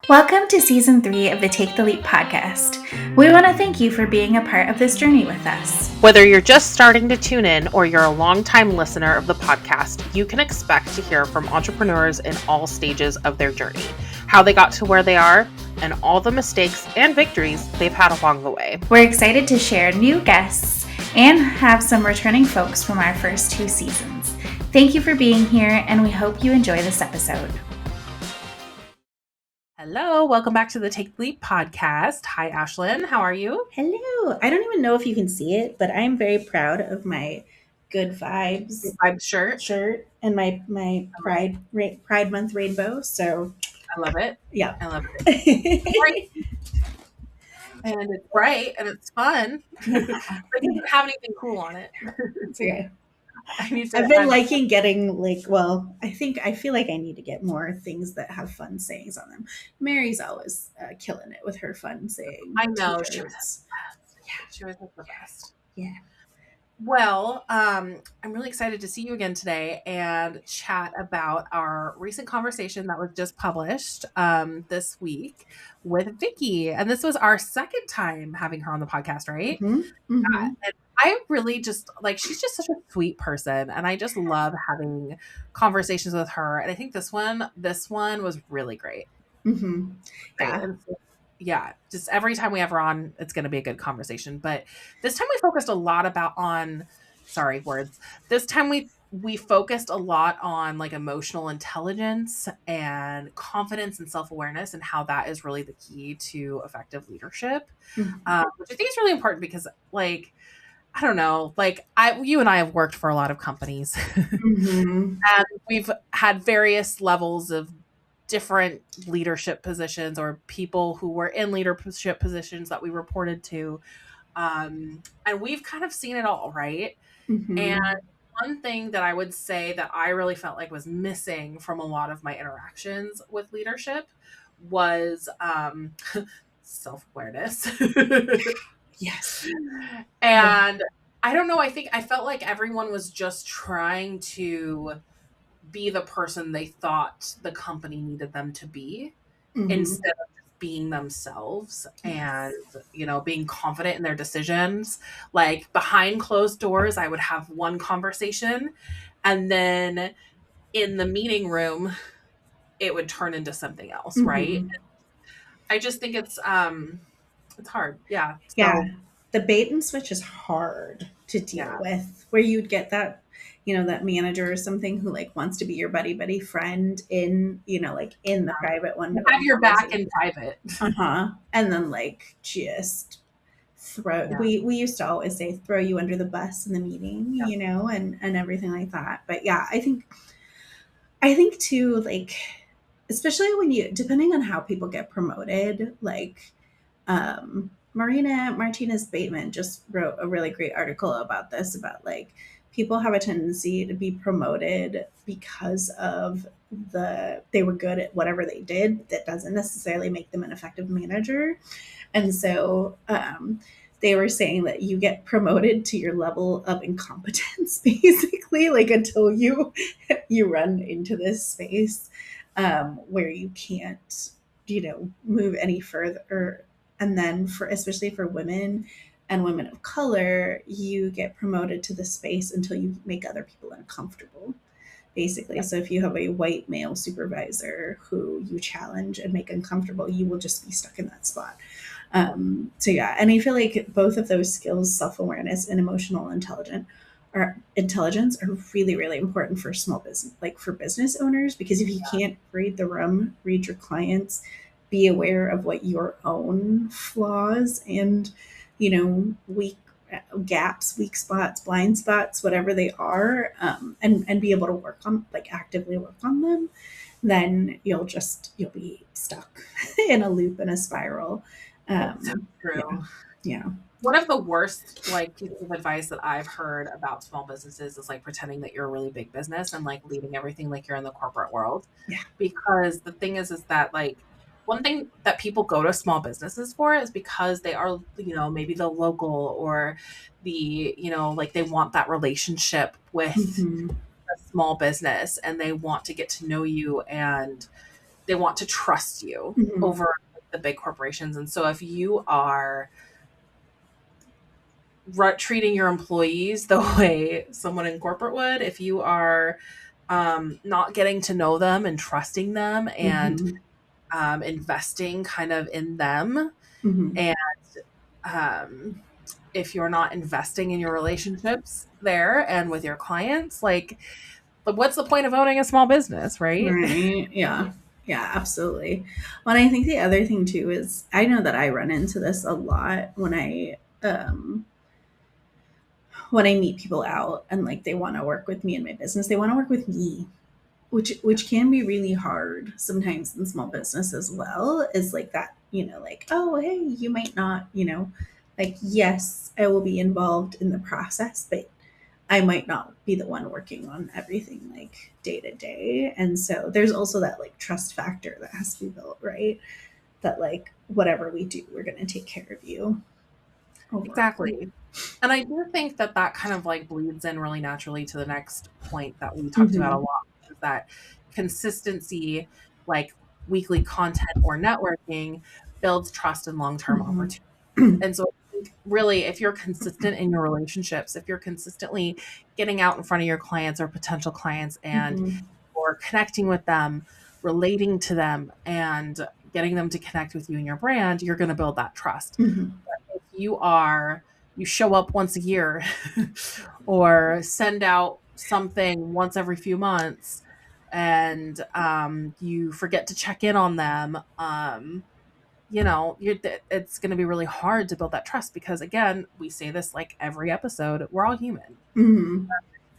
Welcome to Season 3 of the Take the Leap podcast. We want to thank you for being a part of this journey with us. Whether you're just starting to tune in or you're a longtime listener of the podcast, you can expect to hear from entrepreneurs in all stages of their journey, how they got to where they are, and all the mistakes and victories they've had along the way. We're excited to share new guests and have some returning folks from our first 2 seasons. Thank you for being here, and we hope you enjoy this episode. Hello, welcome back to the Take the Leap podcast. Hi, Ashlan. How are you? Hello. I don't even know if you can see it, but I'm very proud of my Good Vibes shirt and my Pride Month rainbow. So I love it. Yeah. I love it. And it's bright and it's fun. But you don't have anything cool on it. It's okay. I've been liking getting I feel like I need to get more things that have fun sayings on them. Mary's always killing it with her fun saying. I know. T-shirts. She was the best. Yeah. Well, I'm really excited to see you again today and chat about our recent conversation that was just published this week with Vicki. And this was our second time having her on the podcast, right? Mm-hmm. Mm-hmm. And I really just she's just such a sweet person, and I just love having conversations with her. And I think this one was really great. Mm-hmm. Yeah. Yeah, just every time we have her on, it's going to be a good conversation. But this time we focused a lot This time we focused a lot on like emotional intelligence and confidence and self-awareness, and how that is really the key to effective leadership, which I think is really important because, like, I don't know, like you and I have worked for a lot of companies, and we've had various levels of different leadership positions or people who were in leadership positions that we reported to. And we've kind of seen it all, right? Mm-hmm. And one thing that I would say that I really felt like was missing from a lot of my interactions with leadership was self-awareness. Yes. And I don't know, I felt like everyone was just trying to be the person they thought the company needed them to be, instead of just being themselves and, being confident in their decisions. Like, behind closed doors, I would have one conversation, and then in the meeting room, it would turn into something else, right? I just think it's hard. Yeah. Yeah. The bait and switch is hard to deal with, where you'd get that, that manager or something who wants to be your buddy friend in, in the private one. Have your back in private. And then just throw, we used to always say, throw you under the bus in the meeting, and everything like that. But yeah, I think too, especially when depending on how people get promoted, Marina Martinez Bateman just wrote a really great article about this, about people have a tendency to be promoted because of they were good at whatever they did. That doesn't necessarily make them an effective manager. And so they were saying that you get promoted to your level of incompetence, basically, until you run into this space where you can't, move any further. And then especially for women and women of color, you get promoted to the space until you make other people uncomfortable, basically. So if you have a white male supervisor who you challenge and make uncomfortable, you will just be stuck in that spot. So yeah, and I feel like both of those skills, self-awareness and emotional intelligence, are really, really important for small business, for business owners, because if you can't read the room, read your clients, be aware of what your own flaws and, weak gaps, weak spots, blind spots, whatever they are, and be able to work on, actively work on them, then you'll be stuck in a loop, in a spiral. So true. Yeah. One of the worst pieces of advice that I've heard about small businesses is pretending that you're a really big business and leading everything like you're in the corporate world. Yeah. Because the thing is that one thing that people go to small businesses for is because they are, maybe the local, or the, they want that relationship with a small business, and they want to get to know you and they want to trust you Mhm. over the big corporations. And so if you are treating your employees the way someone in corporate would, if you are not getting to know them and trusting them and Mhm. investing kind of in them, Mhm. and um, if you're not investing in your relationships there and with your clients, like what's the point of owning a small business, right? Right. Yeah. Yeah, absolutely. Well, and I think the other thing too is I know that I run into this a lot when I meet people out and like they want to work with me in my business. They want to work with me, which can be really hard sometimes in small business as well. Is like that, like, oh hey, you might not, like, yes, I will be involved in the process, but I might not be the one working on everything like day to day. And so there's also that like trust factor that has to be built, right? That like whatever we do, we're going to take care of you overall. Exactly. And I do think that that kind of like bleeds in really naturally to the next point that we talked about a Mm-hmm. lot, is that consistency, like weekly content or networking, builds trust and long-term Mm-hmm. opportunity. And so I think really, if you're consistent in your relationships, if you're consistently getting out in front of your clients or potential clients and Mm-hmm. or connecting with them, relating to them and getting them to connect with you and your brand, you're going to build that trust. Mm-hmm. If you show up once a year or send out something once every few months and you forget to check in on them, it's going to be really hard to build that trust because, again, we say this like every episode, we're all human. Mm-hmm.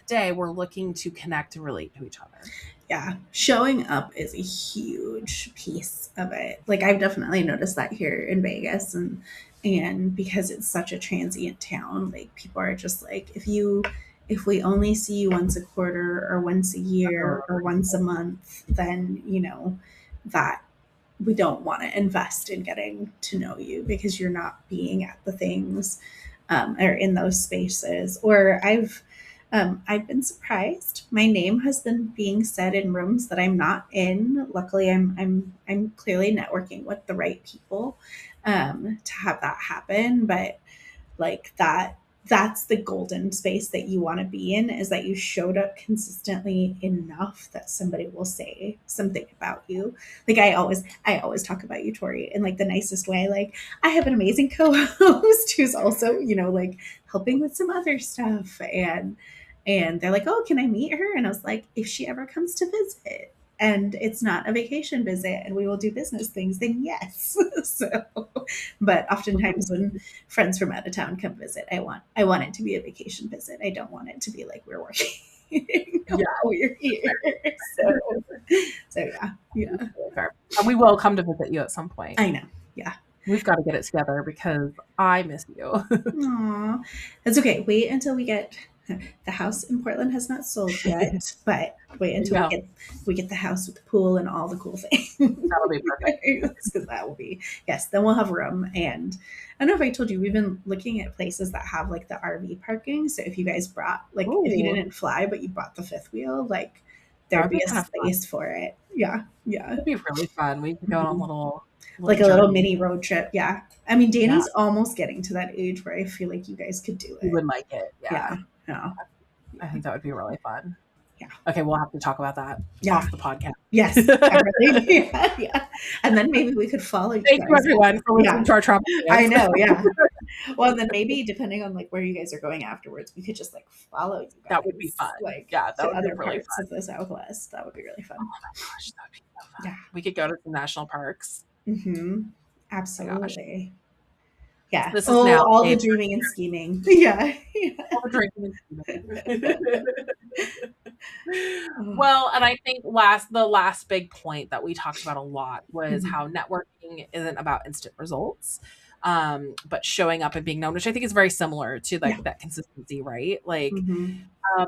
Today, we're looking to connect and relate to each other. Yeah, showing up is a huge piece of it. Like I've definitely noticed that here in Vegas, and because it's such a transient town, like people are just like, if we only see you once a quarter or once a year or once a month, then that we don't want to invest in getting to know you because you're not being at the things, or in those spaces. Or I've been surprised. My name has been being said in rooms that I'm not in. Luckily, I'm clearly networking with the right people, to have that happen. But like that's the golden space that you want to be in, is that you showed up consistently enough that somebody will say something about you. Like I always talk about you, Tori, in like the nicest way. Like I have an amazing co-host who's also, like helping with some other stuff, and they're like, oh, can I meet her? And I was like, if she ever comes to visit and it's not a vacation visit and we will do business things, then yes. So, but oftentimes when friends from out of town come visit, I want it to be a vacation visit. I don't want it to be like we're working while Yeah. we're here. So yeah, yeah. Fair. And we will come to visit you at some point. I know. Yeah. We've got to get it together because I miss you. Aw, that's okay. Wait until we get the house in Portland has not sold yet, but wait until we Yeah, get the house with the pool and all the cool things. that'll be perfect. Because that will be, yes. Then we'll have room, and I don't know if I told you we've been looking at places that have like the RV parking. So if you guys brought, like, if you Ooh, didn't fly but you brought the fifth wheel, like that there'd would be be a kind of fun. space for it. Yeah, yeah. It'd be really fun. We could go on a Mhm. little Like a little journey. mini road trip. Yeah. I mean, Yeah, Danny's almost getting to that age where I feel like you guys could do we it. would like it. Yeah. Yeah, Yeah. I Yeah. think that would be really fun. Yeah. Okay, we'll have to talk about that Yeah. off the podcast. Yes. Separately. Yeah. Yeah. And then maybe we could follow you Thank you, guys. everyone, for listening Yeah. to our travel I plans. know. Yeah. Well, then maybe depending on like where you guys are going afterwards, we could just like follow you That would be guys fun. like Yeah, that to would be other really parts fun. of the Southwest. That would be really Oh fun. my gosh, that would be so Yeah. fun. We could go to some national parks. Mm-hmm. Oh my gosh. Absolutely. So Yeah. this is Oh, now all the a dreaming and scheming. Yeah. all the drinking and Oh. well, and I think the last big point that we talked about a lot was Mhm. how networking isn't about instant results, but showing up and being known, which I think is very similar to Yeah. like that consistency, right? Like, Mhm.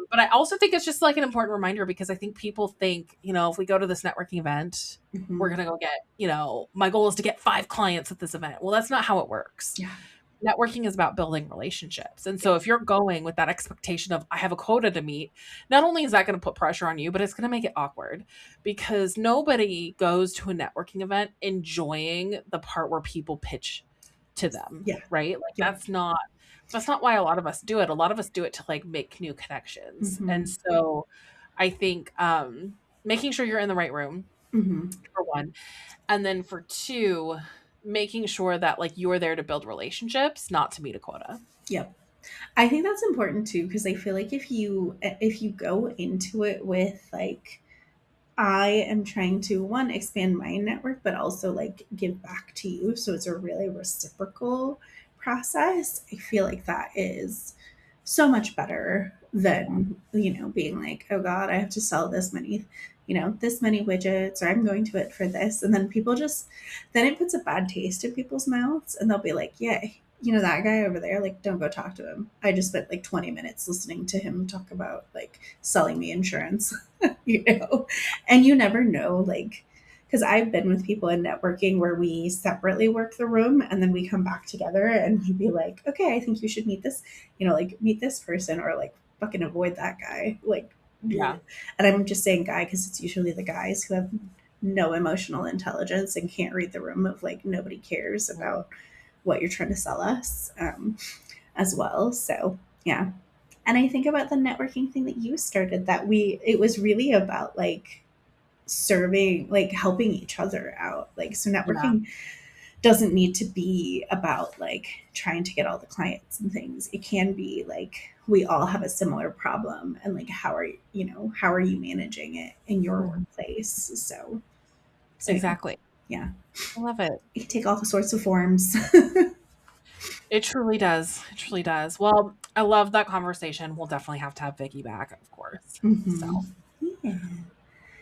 but I also think it's just like an important reminder because I think people think, if we go to this networking event, we're Mhm. gonna go get, my goal is to get 5 clients at this event. Well, that's not how it works. Yeah. networking is about building relationships. And so if you're going with that expectation of I have a quota to meet, not only is that going to put pressure on you, but it's going to make it awkward because nobody goes to a networking event enjoying the part where people pitch to them, Yeah. right? Like Yep. that's not why a lot of us do it. A lot of us do it to like make new connections. And Mm-hmm. so I think making sure you're in the right room Mm-hmm. for one, and then for two, making sure that like you're there to build relationships, not to meet a quota. Yep. I think that's important too because I feel like if you go into it with like I am trying to one expand my network, but also like give back to you. So it's a really reciprocal process. I feel like that is so much better than, being like, oh God, I have to sell this many widgets, or I'm going to it for this. And then then it puts a bad taste in people's mouths and they'll be like, yeah, that guy over there, like, don't go talk to him. I just spent like 20 minutes listening to him talk about like selling me insurance, you know? And you never know, like, because I've been with people in networking where we separately work the room and then we come back together and we'd be like, okay, I think you should meet this, like meet this person or like fucking avoid that guy. Like, Yeah. and I'm just saying guy because it's usually the guys who have no emotional intelligence and can't read the room of like nobody cares about what you're trying to sell us as well. So, yeah. And I think about the networking thing that you started it was really about like serving, like helping each other out. Like, so Yeah. networking doesn't need to be about like trying to get all the clients and things. It can be like we all have a similar problem and like how are you managing it in your Mhm. workplace? So yeah. Exactly. Yeah. I love it. It can take all sorts of forms. It truly does. It truly does. Well, I love that conversation. We'll definitely have to have Vicky back, of course. So, Hmm. Yeah.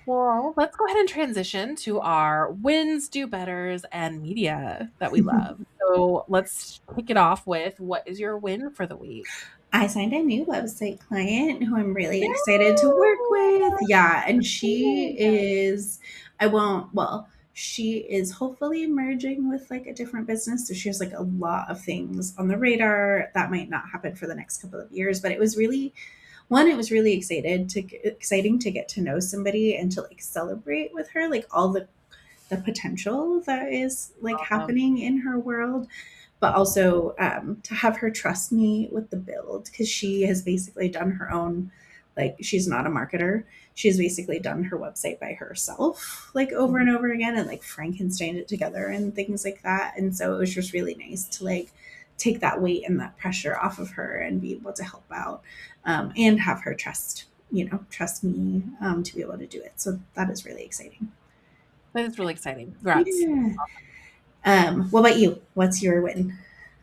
well, let's go ahead and transition to our wins, do betters, and media that we love. So, let's kick it off with what is your win for the week? I signed a new website client who I'm really Yay! excited to work with. Yeah, and she Exciting. is, I won't, well, she is hopefully merging with like a different business. So she has like a lot of things on the radar that might not happen for the next couple of years. But it was really exciting to get to know somebody and to like celebrate with her, like all the potential that is like Awesome. happening in her world, but also to have her trust me with the build because she has basically done her own, like she's not a marketer. She's basically done her website by herself, like over Mhm. and over again, and like Frankensteined it together and things like that. And so it was just really nice to like take that weight and that pressure off of her and be able to help out, and have her trust me, to be able to do it. So that is really exciting. That is really exciting. Congrats. Yeah. What about you? What's your win?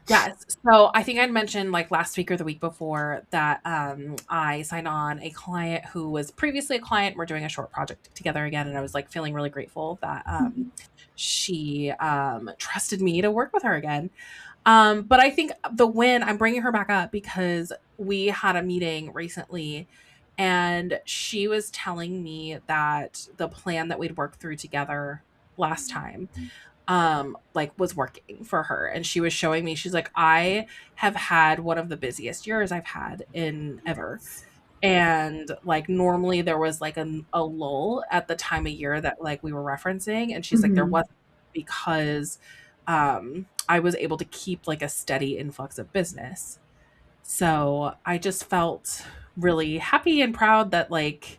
Yes. So I think I'd mentioned like last week or the week before that I signed on a client who was previously a client. We're doing a short project together again, and I was like feeling really grateful that she trusted me to work with her again. But I think the win, I'm bringing her back up because we had a meeting recently and she was telling me that the plan that we'd worked through together last time like was working for her, and she was showing me, she's like, I have had one of the busiest years I've had in ever, Yes. and like normally there was like a lull at the time of year that like we were referencing, and she's like there Hmm. wasn't, because I was able to keep like a steady influx of business. So I just felt really happy and proud that like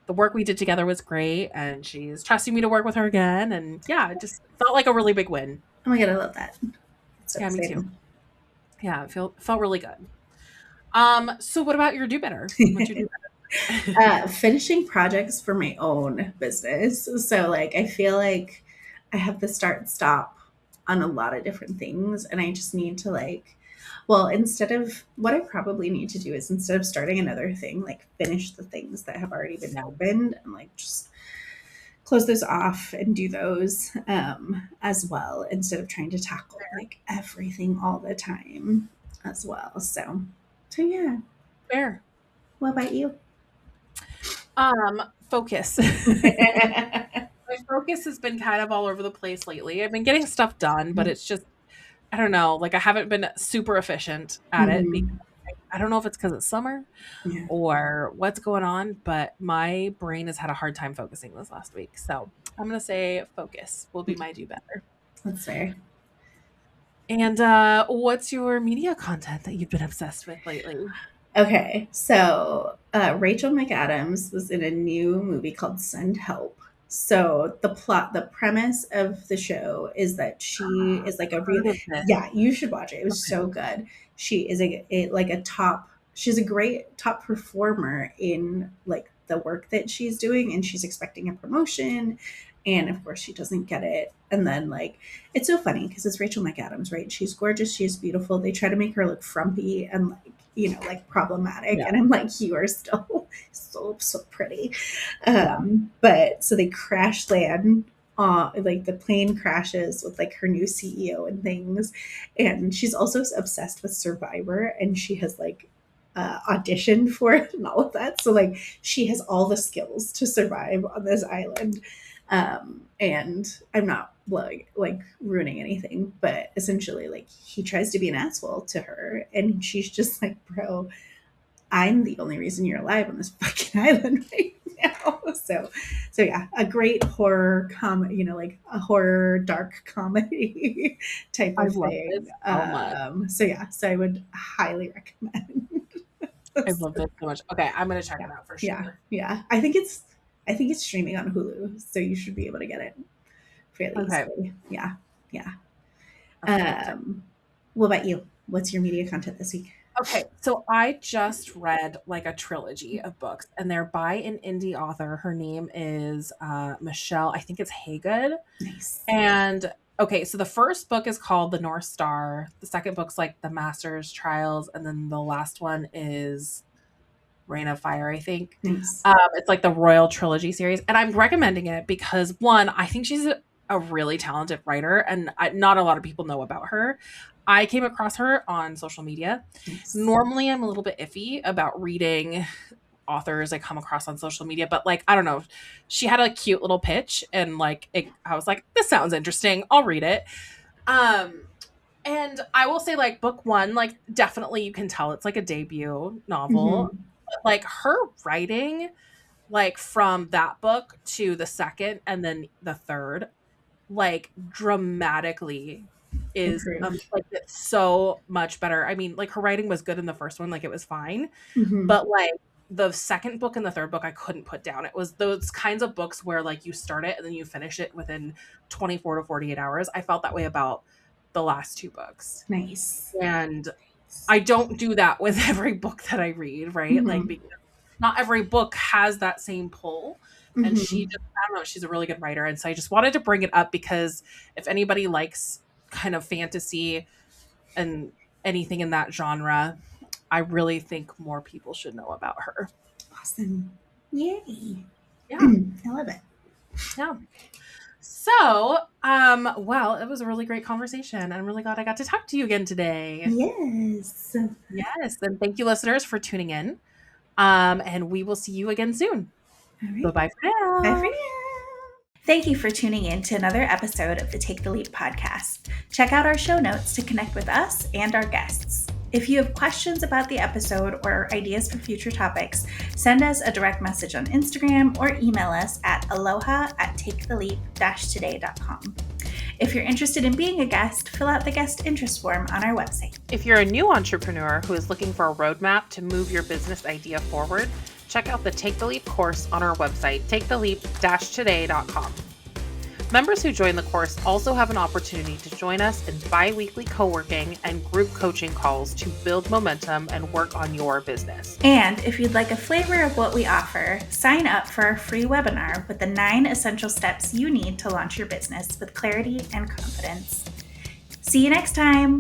the work we did together was great and she's trusting me to work with her again, and yeah, it just felt like a really big win. Oh my god, I love that. It's so Yeah, me too. exciting. Yeah, it felt really good. So what about your do better? What's your do better? Finishing projects for my own business. So like I feel like I have the start stop on a lot of different things and I just need to like, well, instead of what I probably need to do is instead of starting another thing, like finish the things that have already been Yeah, opened and like just close those off and do those, as well instead of trying to tackle like everything all the time as well. So yeah. fair. What about you? Focus. My focus has been kind of all over the place lately. I've been getting stuff done, but it's just I don't know, like I haven't been super efficient at it because Mm-hmm. I don't know if it's because it's summer Yeah, or what's going on, but my brain has had a hard time focusing this last week. So I'm gonna say focus will be my do better. that's fair. And what's your media content that you've been obsessed with lately? Okay, so Rachel McAdams was in a new movie called Send Help. So the premise of the show is that she is like a real, Heard of this. yeah, you should watch it. It was Okay. so good. She is like a top. She's a great top performer in like the work that she's doing, and she's expecting a promotion, and of course she doesn't get it. And then like it's so funny because it's Rachel McAdams, right? She's gorgeous, she's beautiful. They try to make her look frumpy and like like problematic. Yeah. And I'm like, you are still so pretty. Yeah. But so they crash land. Like the plane crashes with like her new CEO and things, and she's also obsessed with Survivor, and she has like auditioned for it and all of that. So like she has all the skills to survive on this island. And I'm not like ruining anything, but essentially like he tries to be an asshole to her, and she's just like, bro, I'm the only reason you're alive on this fucking island right now. So yeah, a great horror like a horror dark comedy type I of love thing. this so much. So yeah, so I would highly recommend. I love this so much. Okay, I'm gonna check Yeah, it out for yeah, sure. yeah. I think it's streaming on Hulu, so you should be able to get it fairly Okay. easily. Yeah, yeah. Okay. Um, what about you? What's your media content this week? Okay, so I just read like a trilogy of books, and they're by an indie author. Her name is Michelle, I think it's Haygood. Nice. And okay, so the first book is called The North Star. The second book's like The Master's Trials, and then the last one is Reign of Fire, I think. Nice. It's like the Royal Trilogy series, and I'm recommending it because one, I think she's a really talented writer, and not a lot of people know about her. I came across her on social media. Nice. Normally, I'm a little bit iffy about reading authors I come across on social media, but like, I don't know. She had a cute little pitch, and like, I was like, this sounds interesting. I'll read it. Um, and I will say, like, book one, like, definitely you can tell it's like a debut novel. Mm-hmm. But, like, her writing, like, from that book to the second and then the third, like, dramatically is Improved. like it's so much better. I mean, like her writing was good in the first one, like it was fine, Mm-hmm. but like the second book and the third book I couldn't put down. It was those kinds of books where like you start it and then you finish it within 24 to 48 hours. I felt that way about the last two books. Nice. And I don't do that with every book that I read, right? Like Mm-hmm. because not every book has that same pull. And she Mm-hmm. just, I don't know, she's a really good writer. And so I just wanted to bring it up because if anybody likes kind of fantasy and anything in that genre, I really think more people should know about her. Awesome. Yay. Yeah. I love it. Yeah. So, well, it was a really great conversation. I'm really glad I got to talk to you again today. Yes. All Yes. And thank you, listeners, for tuning in. And we will see you again soon. Bye right. bye for Bye for now. now. Thank you for tuning in to another episode of the Take the Leap podcast. Check out our show notes to connect with us and our guests. If you have questions about the episode or ideas for future topics, send us a direct message on Instagram or email us at aloha@taketheleap-today.com. If you're interested in being a guest, fill out the guest interest form on our website. If you're a new entrepreneur who is looking for a roadmap to move your business idea forward, check out the Take the Leap course on our website, taketheleap-today.com. Members who join the course also have an opportunity to join us in bi-weekly co-working and group coaching calls to build momentum and work on your business. And if you'd like a flavor of what we offer, sign up for our free webinar with the 9 essential steps you need to launch your business with clarity and confidence. See you next time.